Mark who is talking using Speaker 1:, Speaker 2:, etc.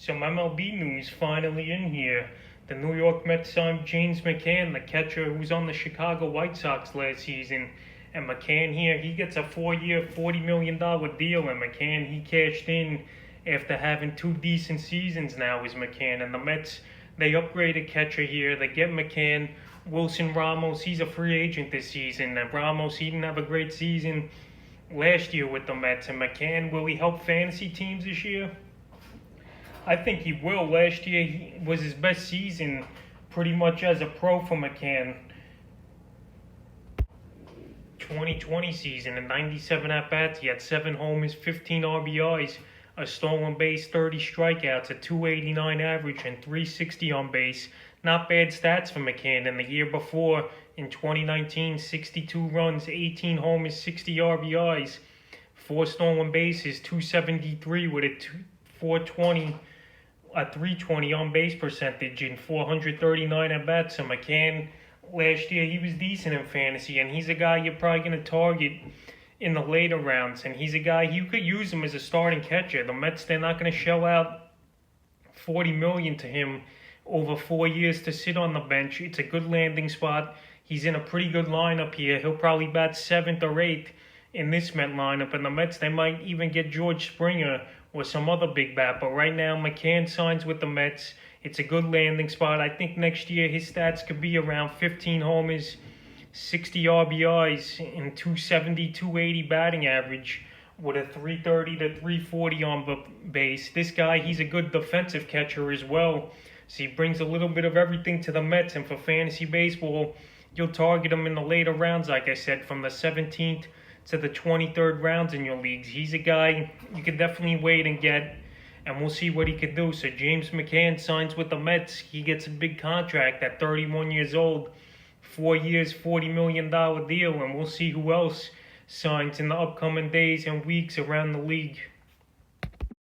Speaker 1: Some MLB news finally in here. The New York Mets signed James McCann, the catcher who was on the Chicago White Sox last season. And McCann here, he gets a 4-year, $40 million deal. And McCann, he cashed in after having 2 decent seasons now as McCann. And the Mets, they upgraded catcher here. They get McCann. Wilson Ramos, he's a free agent this season. And Ramos, he didn't have a great season last year with the Mets. And McCann, will he help fantasy teams this year? I think he will. Last year was his best season pretty much as a pro for McCann. 2020 season, in 97 at-bats, he had 7 homers, 15 RBIs, a stolen base, 30 strikeouts, a 289 average, and 360 on base. Not bad stats for McCann. And the year before, in 2019, 62 runs, 18 homers, 60 RBIs, 4 stolen bases, 273 with a 420, a 320 on base percentage, and 439 at bats. So McCann, last year, he was decent in fantasy, and he's a guy you're probably going to target in the later rounds. And he's a guy, you could use him as a starting catcher. The Mets, they're not going to shell out $40 million to him over 4 years to sit on the bench. It's a good landing spot. He's in a pretty good lineup here. He'll probably bat 7th or 8th in this Met lineup. And the Mets, they might even get George Springer or some other big bat. But right now, McCann signs with the Mets. It's a good landing spot. I think next year his stats could be around 15 homers, 60 RBIs, and 270, 280 batting average with a 330 to 340 on base. This guy, he's a good defensive catcher as well. So he brings a little bit of everything to the Mets. And for fantasy baseball, you'll target him in the later rounds, like I said, from the 17th to the 23rd rounds in your leagues. He's a guy you can definitely wait and get, and we'll see what he could do. So James McCann signs with the Mets. He gets a big contract at 31 years old, 4 years, $40 million deal, and we'll see who else signs in the upcoming days and weeks around the league.